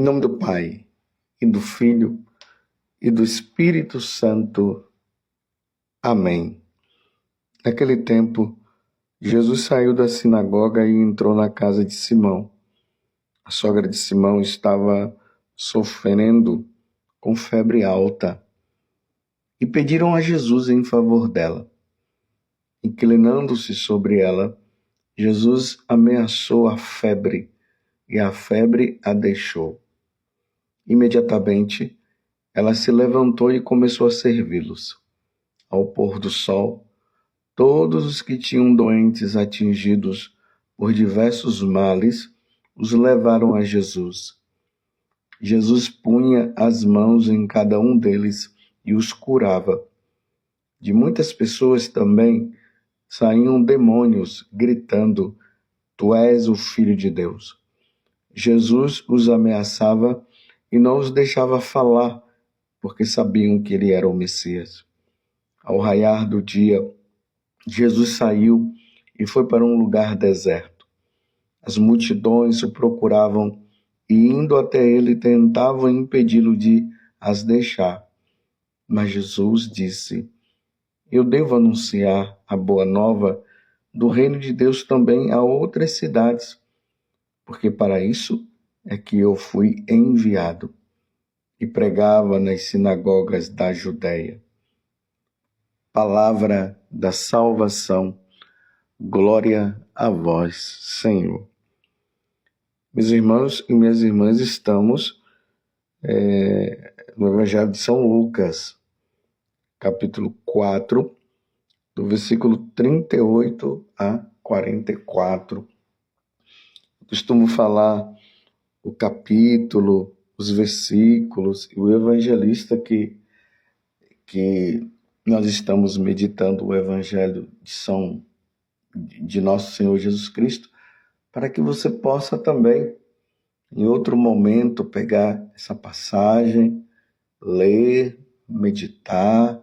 Em nome do Pai, e do Filho, e do Espírito Santo. Amém. Naquele tempo, Jesus saiu da sinagoga e entrou na casa de Simão. A sogra de Simão estava sofrendo com febre alta e pediram a Jesus em favor dela. Inclinando-se sobre ela, Jesus ameaçou a febre e a febre a deixou. Imediatamente, ela se levantou e começou a servi-los. Ao pôr do sol, todos os que tinham doentes atingidos por diversos males os levaram a Jesus. Jesus punha as mãos em cada um deles e os curava. De muitas pessoas também saíam demônios, gritando: Tu és o Filho de Deus. Jesus os ameaçava e não os deixava falar, porque sabiam que ele era o Messias. Ao raiar do dia, Jesus saiu e foi para um lugar deserto. As multidões o procuravam e, indo até ele, tentavam impedi-lo de as deixar. Mas Jesus disse: Eu devo anunciar a boa nova do reino de Deus também a outras cidades, porque para isso é que eu fui enviado. E pregava nas sinagogas da Judéia. Palavra da salvação. Glória a vós, Senhor. Meus irmãos e minhas irmãs, estamos no Evangelho de São Lucas, capítulo 4, do versículo 38 a 44. Eu costumo falar o capítulo, os versículos e o evangelista que nós estamos meditando o Evangelho de nosso Senhor Jesus Cristo, para que você possa também, em outro momento, pegar essa passagem, ler, meditar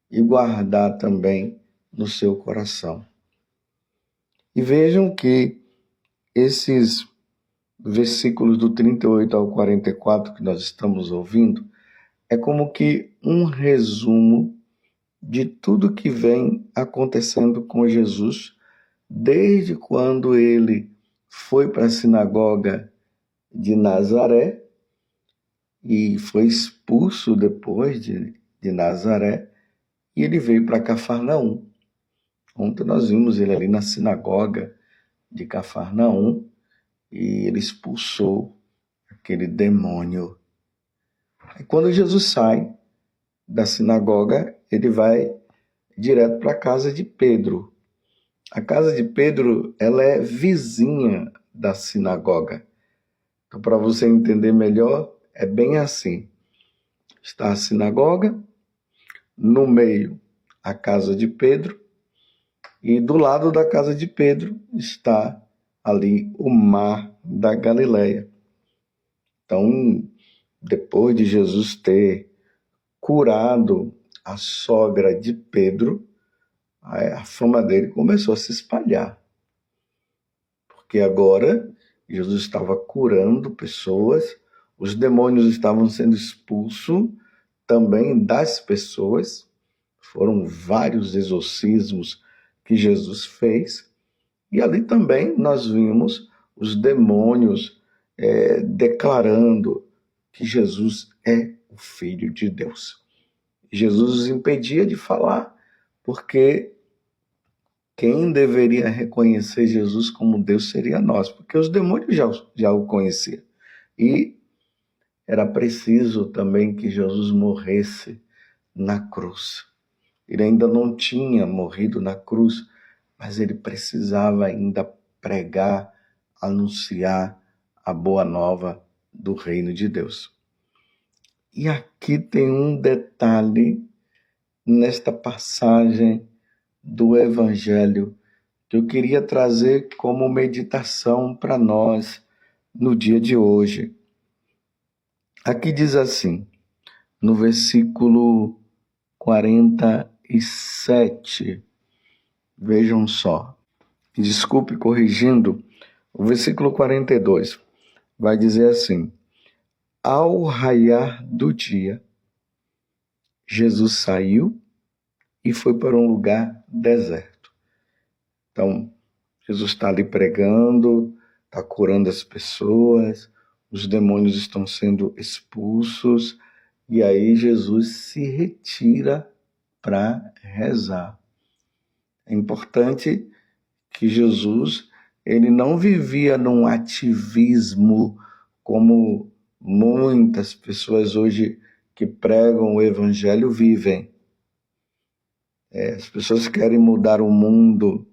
e guardar também no seu coração. E vejam que esses versículos do 38 ao 44 que nós estamos ouvindo é como que um resumo de tudo que vem acontecendo com Jesus desde quando ele foi para a sinagoga de Nazaré e foi expulso depois de Nazaré, e ele veio para Cafarnaum. Ontem nós vimos ele ali na sinagoga de Cafarnaum e ele expulsou aquele demônio. E quando Jesus sai da sinagoga, ele vai direto para a casa de Pedro. A casa de Pedro, ela é vizinha da sinagoga. Então, para você entender melhor, é bem assim. Está a sinagoga, no meio a casa de Pedro, e do lado da casa de Pedro está ali o mar da Galileia. Então, depois de Jesus ter curado a sogra de Pedro, a fama dele começou a se espalhar. Porque agora Jesus estava curando pessoas, os demônios estavam sendo expulsos também das pessoas. Foram vários exorcismos que Jesus fez. E ali também nós vimos os demônios declarando que Jesus é o Filho de Deus. Jesus os impedia de falar, porque quem deveria reconhecer Jesus como Deus seria nós, porque os demônios já o conheciam. E era preciso também que Jesus morresse na cruz. Ele ainda não tinha morrido na cruz, mas ele precisava ainda pregar, anunciar a boa nova do reino de Deus. E aqui tem um detalhe nesta passagem do Evangelho que eu queria trazer como meditação para nós no dia de hoje. Aqui diz assim, no versículo 47, vejam só, desculpe corrigindo, o versículo 42 vai dizer assim: Ao raiar do dia, Jesus saiu e foi para um lugar deserto. Então, Jesus está ali pregando, está curando as pessoas, os demônios estão sendo expulsos, e aí Jesus se retira para rezar. É importante que Jesus, ele não vivia num ativismo como muitas pessoas hoje que pregam o evangelho vivem. As pessoas querem mudar o mundo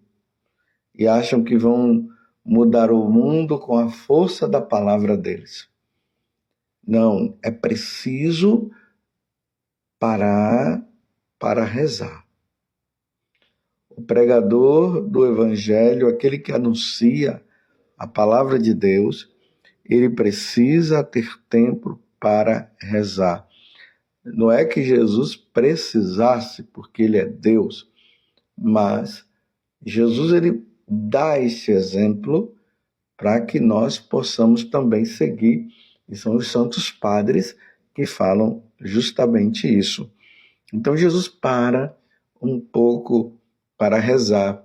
e acham que vão mudar o mundo com a força da palavra deles. Não, é preciso parar para rezar. O pregador do evangelho, aquele que anuncia a palavra de Deus, ele precisa ter tempo para rezar. Não é que Jesus precisasse, porque ele é Deus, mas Jesus ele dá esse exemplo para que nós possamos também seguir, e são os santos padres que falam justamente isso. Então Jesus para um pouco para rezar,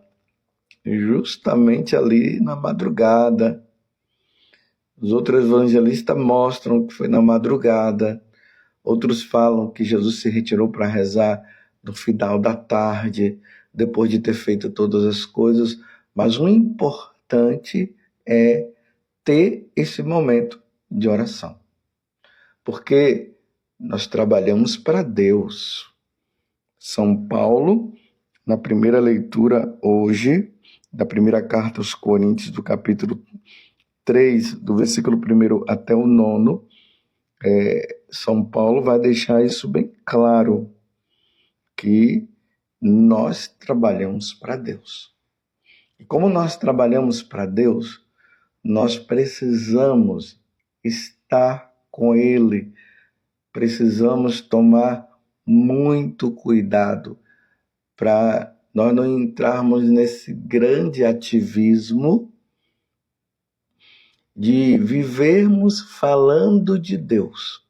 justamente ali na madrugada. Os outros evangelistas mostram que foi na madrugada, outros falam que Jesus se retirou para rezar no final da tarde, depois de ter feito todas as coisas, mas o importante é ter esse momento de oração. Porque nós trabalhamos para Deus. São Paulo, na primeira leitura hoje, da primeira carta aos Coríntios, do capítulo 3, do versículo 1 até o 9, São Paulo vai deixar isso bem claro, que nós trabalhamos para Deus. E como nós trabalhamos para Deus, nós precisamos estar com Ele, precisamos tomar muito cuidado para nós não entrarmos nesse grande ativismo de vivermos falando de Deus,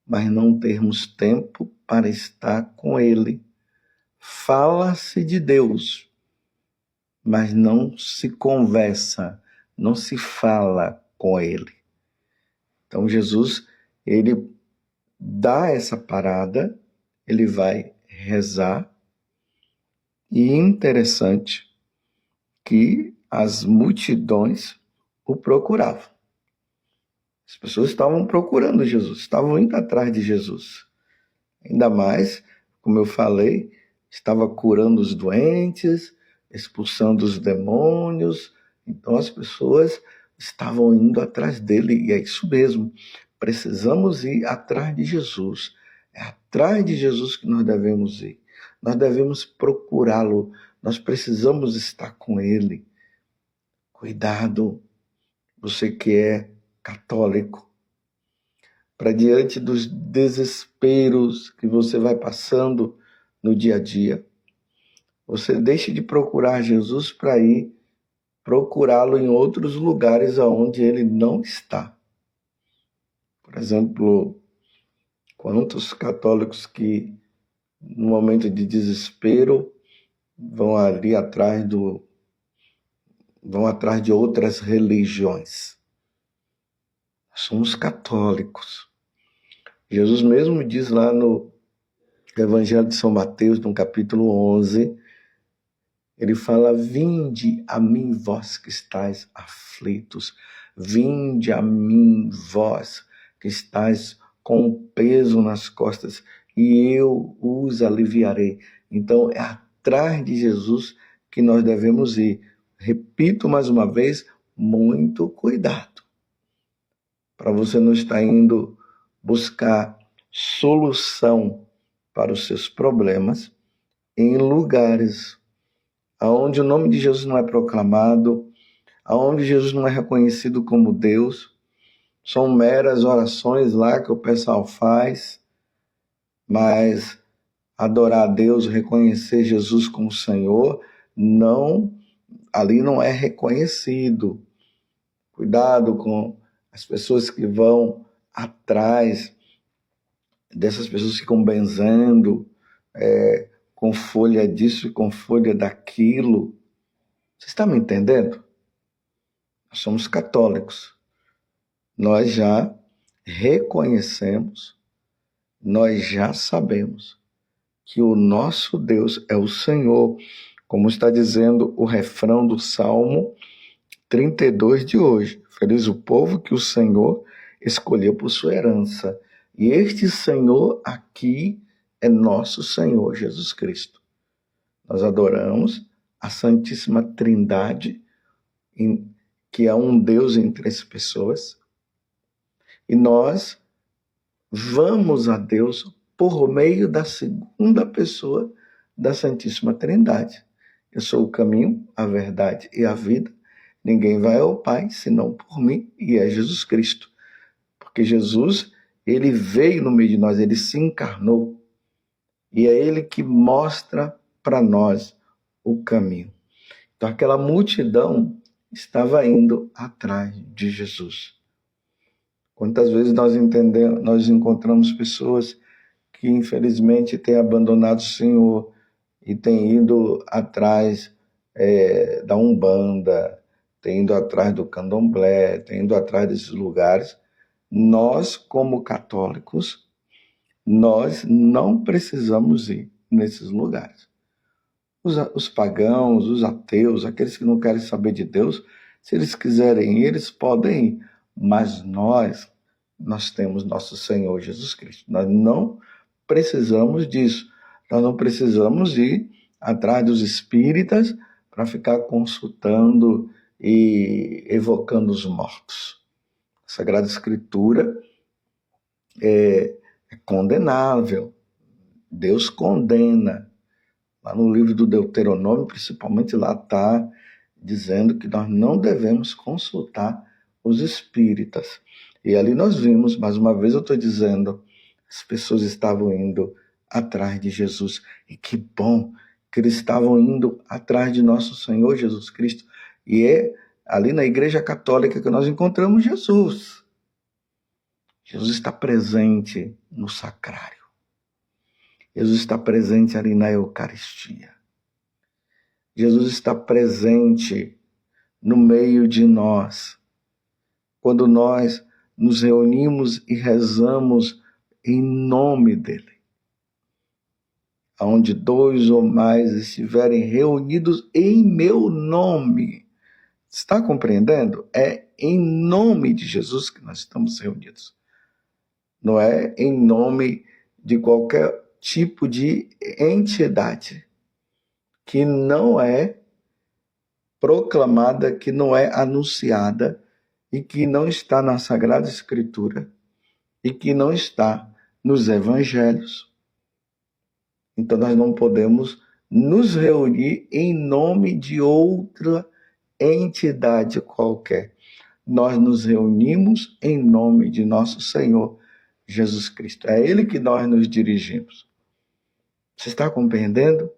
mas não termos tempo para estar com Ele. Fala-se de Deus, mas não se conversa, não se fala com Ele. Então Jesus, ele dá essa parada, ele vai rezar, e interessante que as multidões o procuravam. As pessoas estavam procurando Jesus, estavam indo atrás de Jesus. Ainda mais, como eu falei, estava curando os doentes, expulsando os demônios. Então as pessoas estavam indo atrás dele, e é isso mesmo. Precisamos ir atrás de Jesus. É atrás de Jesus que nós devemos ir. Nós devemos procurá-lo. Nós precisamos estar com ele. Cuidado, você que é católico, para diante dos desesperos que você vai passando no dia a dia, você deixe de procurar Jesus para ir procurá-lo em outros lugares onde ele não está. Por exemplo, quantos católicos que, no momento de desespero, vão ali atrás de outras religiões. Somos católicos. Jesus mesmo diz lá no Evangelho de São Mateus, no capítulo 11, ele fala: vinde a mim, vós que estáis aflitos, vinde a mim, vós que estáis com peso nas costas, e eu os aliviarei. Então, é atrás de Jesus que nós devemos ir. Repito mais uma vez, muito cuidado, para você não estar indo buscar solução para os seus problemas em lugares onde o nome de Jesus não é proclamado, onde Jesus não é reconhecido como Deus. São meras orações lá que o pessoal faz, mas adorar a Deus, reconhecer Jesus como Senhor, ali não é reconhecido. Cuidado com as pessoas que vão atrás dessas pessoas que ficam benzendo com folha disso e com folha daquilo. Você está me entendendo? Nós somos católicos. Nós já reconhecemos, nós já sabemos que o nosso Deus é o Senhor, como está dizendo o refrão do Salmo 32 de hoje. Feliz o povo que o Senhor escolheu por sua herança. E este Senhor aqui é nosso Senhor Jesus Cristo. Nós adoramos a Santíssima Trindade, que é um Deus em três pessoas, e nós vamos a Deus por meio da segunda pessoa da Santíssima Trindade. Eu sou o caminho, a verdade e a vida. Ninguém vai ao Pai senão por mim, e é Jesus Cristo. Porque Jesus, ele veio no meio de nós, ele se encarnou. E é ele que mostra para nós o caminho. Então aquela multidão estava indo atrás de Jesus. Quantas vezes nós encontramos pessoas que infelizmente têm abandonado o Senhor e têm ido atrás da Umbanda, têm ido atrás do Candomblé, têm ido atrás desses lugares. Nós, como católicos, nós não precisamos ir nesses lugares. Os pagãos, os ateus, aqueles que não querem saber de Deus, se eles quiserem ir, eles podem ir. Mas nós temos nosso Senhor Jesus Cristo. Nós não precisamos disso. Nós não precisamos ir atrás dos espíritas para ficar consultando e evocando os mortos. A Sagrada Escritura é condenável. Deus condena. Lá no livro do Deuteronômio, principalmente, lá está dizendo que nós não devemos consultar os espíritas. E ali nós vimos, mais uma vez eu estou dizendo, as pessoas estavam indo atrás de Jesus. E que bom que eles estavam indo atrás de nosso Senhor Jesus Cristo. E é ali na Igreja Católica que nós encontramos Jesus. Jesus está presente no sacrário. Jesus está presente ali na Eucaristia. Jesus está presente no meio de nós. Quando nós nos reunimos e rezamos em nome dele. Onde dois ou mais estiverem reunidos em meu nome. Está compreendendo? É em nome de Jesus que nós estamos reunidos. Não é em nome de qualquer tipo de entidade que não é proclamada, que não é anunciada e que não está na Sagrada Escritura e que não está nos Evangelhos. Então nós não podemos nos reunir em nome de outra entidade qualquer. Nós nos reunimos em nome de nosso Senhor Jesus Cristo. É Ele que nós nos dirigimos. Você está compreendendo?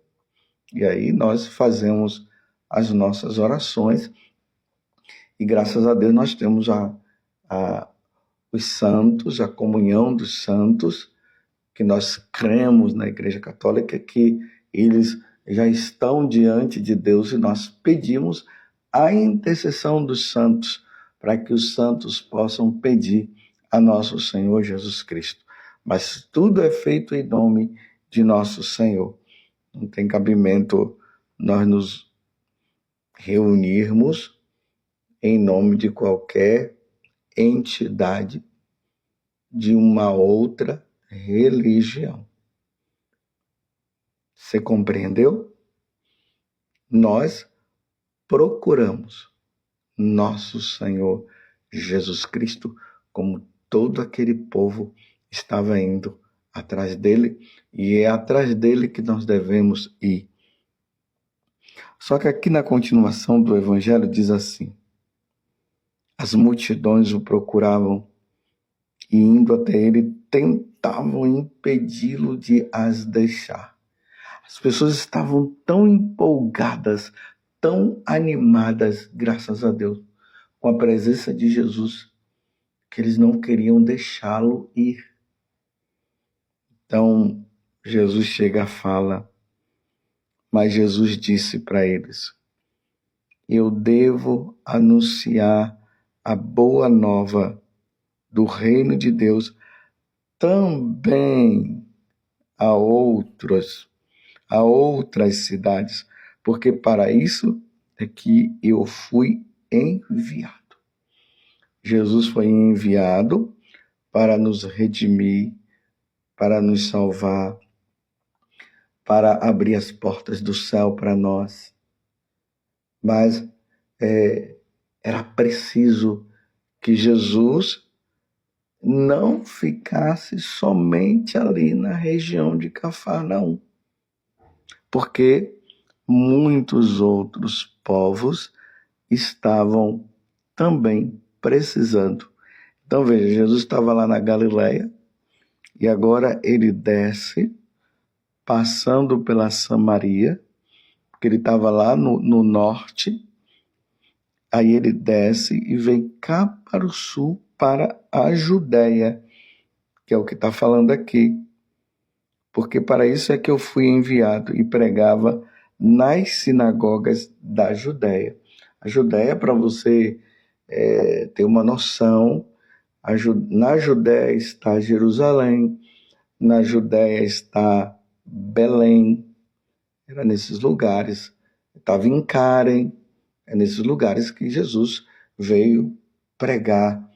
E aí nós fazemos as nossas orações e graças a Deus nós temos os santos, a comunhão dos santos, que nós cremos na Igreja Católica, que eles já estão diante de Deus e nós pedimos a intercessão dos santos, para que os santos possam pedir a nosso Senhor Jesus Cristo. Mas tudo é feito em nome de nosso Senhor. Não tem cabimento nós nos reunirmos em nome de qualquer entidade de uma outra religião. Você compreendeu? Nós procuramos nosso Senhor Jesus Cristo, como todo aquele povo estava indo atrás dele, e é atrás dele que nós devemos ir. Só que aqui na continuação do Evangelho diz assim: as multidões o procuravam e indo até ele tentavam impedi-lo de as deixar. As pessoas estavam tão empolgadas, tão animadas, graças a Deus, com a presença de Jesus, que eles não queriam deixá-lo ir. Então, Jesus chega e fala, mas Jesus disse para eles, eu devo anunciar a boa nova do reino de Deus também a outras cidades, porque para isso é que eu fui enviado. Jesus foi enviado para nos redimir, para nos salvar, para abrir as portas do céu para nós. Mas era preciso que Jesus não ficasse somente ali na região de Cafarnaum, porque muitos outros povos estavam também precisando. Então veja, Jesus estava lá na Galileia e agora ele desce, passando pela Samaria, porque ele estava lá no norte, aí ele desce e vem cá para o sul, para a Judéia, que é o que está falando aqui. Porque para isso é que eu fui enviado e pregava nas sinagogas da Judéia. A Judéia, para você ter uma noção, na Judéia está Jerusalém, na Judéia está Belém, era nesses lugares, estava em Karen, é nesses lugares que Jesus veio pregar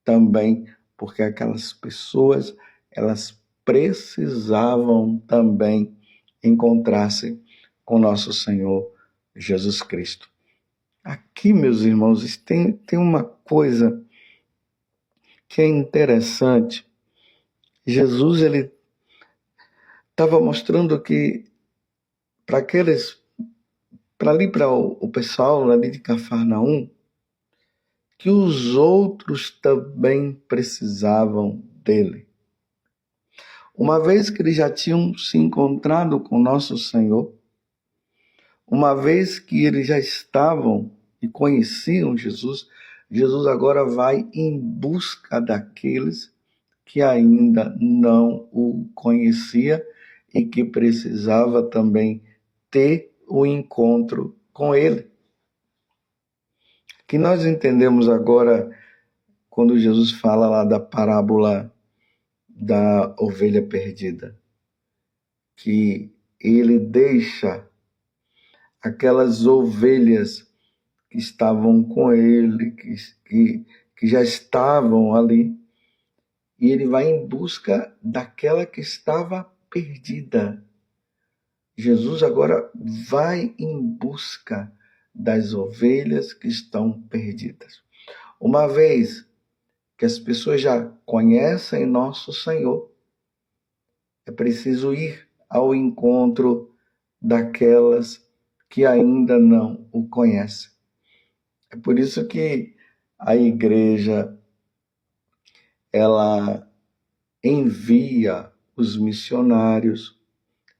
também, porque aquelas pessoas, elas precisavam também encontrar-se com nosso Senhor Jesus Cristo. Aqui, meus irmãos, tem uma coisa que é interessante. Jesus, ele estava mostrando que para o pessoal ali de Cafarnaum, que os outros também precisavam dele. Uma vez que eles já tinham se encontrado com nosso Senhor, uma vez que eles já estavam e conheciam Jesus, Jesus agora vai em busca daqueles que ainda não o conhecia e que precisava também ter o encontro com ele. Que nós entendemos agora quando Jesus fala lá da parábola da ovelha perdida, que ele deixa aquelas ovelhas que estavam com ele, que já estavam ali, e ele vai em busca daquela que estava perdida. Jesus agora vai em busca das ovelhas que estão perdidas. Uma vez que as pessoas já conhecem nosso Senhor, é preciso ir ao encontro daquelas que ainda não o conhecem. É por isso que a igreja, ela envia os missionários.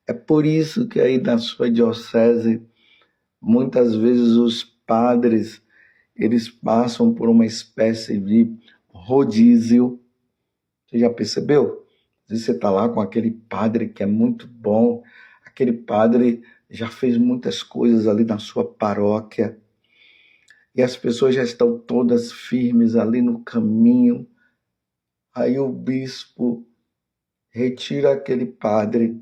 É por isso que aí na sua diocese, muitas vezes os padres, eles passam por uma espécie de rodízio. Você já percebeu? Às vezes você está lá com aquele padre que é muito bom, aquele padre já fez muitas coisas ali na sua paróquia, e as pessoas já estão todas firmes ali no caminho. Aí o bispo retira aquele padre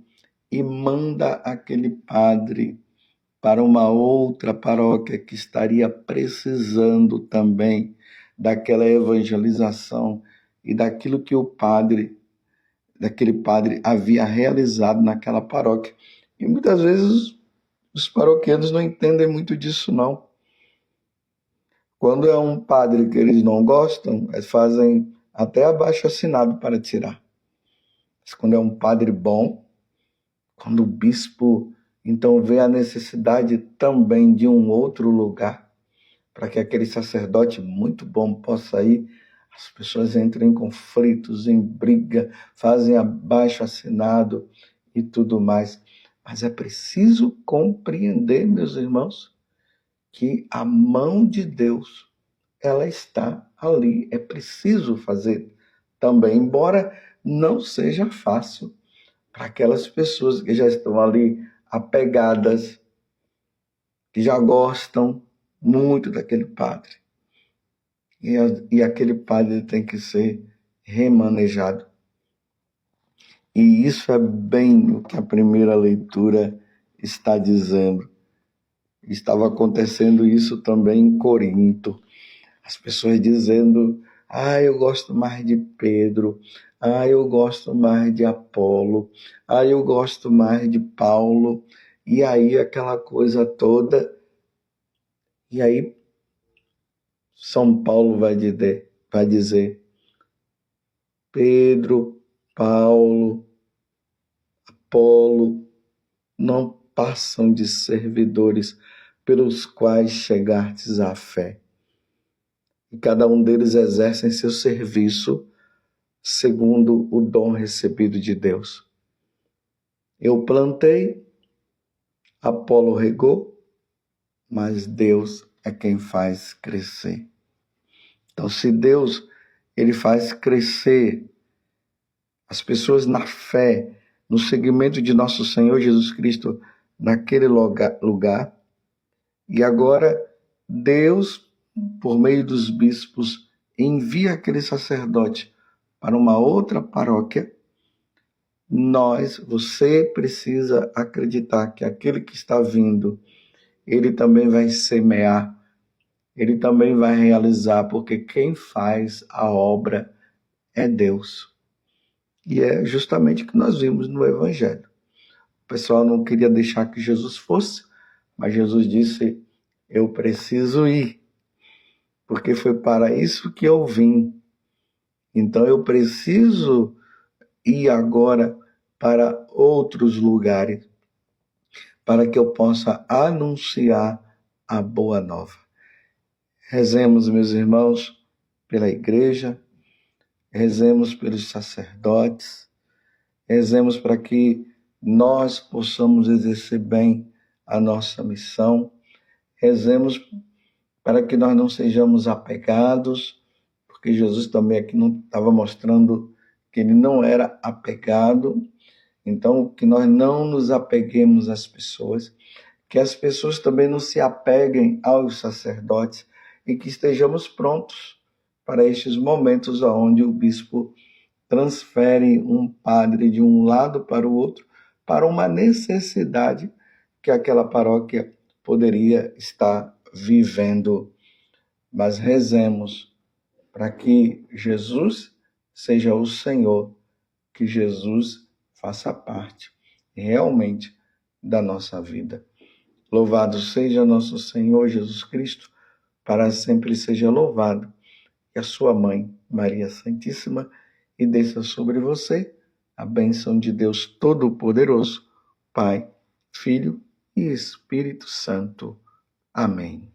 e manda aquele padre para uma outra paróquia que estaria precisando também daquela evangelização e daquilo que daquele padre havia realizado naquela paróquia. E muitas vezes os paroquianos não entendem muito disso, não. Quando é um padre que eles não gostam, eles fazem até abaixo-assinado para tirar. Mas quando é um padre bom, quando o bispo então vê a necessidade também de um outro lugar, para que aquele sacerdote muito bom possa ir, as pessoas entram em conflitos, em briga, fazem abaixo-assinado e tudo mais. Mas é preciso compreender, meus irmãos, que a mão de Deus ela está ali. É preciso fazer também, embora não seja fácil para aquelas pessoas que já estão ali apegadas, que já gostam muito daquele padre. E aquele padre tem que ser remanejado. E isso é bem o que a primeira leitura está dizendo. Estava acontecendo isso também em Corinto. As pessoas dizendo, eu gosto mais de Pedro, eu gosto mais de Apolo, eu gosto mais de Paulo. E aí aquela coisa toda. E aí São Paulo vai dizer Pedro, Paulo, Apolo não passam de servidores pelos quais chegastes à fé. E cada um deles exerce seu serviço segundo o dom recebido de Deus. Eu plantei, Apolo regou, mas Deus é quem faz crescer. Então, se Deus ele faz crescer as pessoas na fé, no seguimento de nosso Senhor Jesus Cristo naquele lugar, e agora Deus, por meio dos bispos, envia aquele sacerdote para uma outra paróquia, você precisa acreditar que aquele que está vindo, ele também vai semear, ele também vai realizar, porque quem faz a obra é Deus. E é justamente o que nós vimos no Evangelho. O pessoal não queria deixar que Jesus fosse, mas Jesus disse, eu preciso ir, porque foi para isso que eu vim. Então eu preciso ir agora para outros lugares, para que eu possa anunciar a boa nova. Rezemos, meus irmãos, pela igreja, rezemos pelos sacerdotes, rezemos para que nós possamos exercer bem a nossa missão, rezemos para que nós não sejamos apegados, porque Jesus também aqui não estava mostrando que ele não era apegado, então que nós não nos apeguemos às pessoas, que as pessoas também não se apeguem aos sacerdotes e que estejamos prontos para estes momentos onde o bispo transfere um padre de um lado para o outro para uma necessidade que aquela paróquia poderia estar vivendo. Mas rezemos para que Jesus seja o Senhor, que Jesus faça parte realmente da nossa vida. Louvado seja nosso Senhor Jesus Cristo, para sempre seja louvado. E a sua mãe, Maria Santíssima, e desça sobre você a bênção de Deus Todo-Poderoso, Pai, Filho e Espírito Santo. Amém.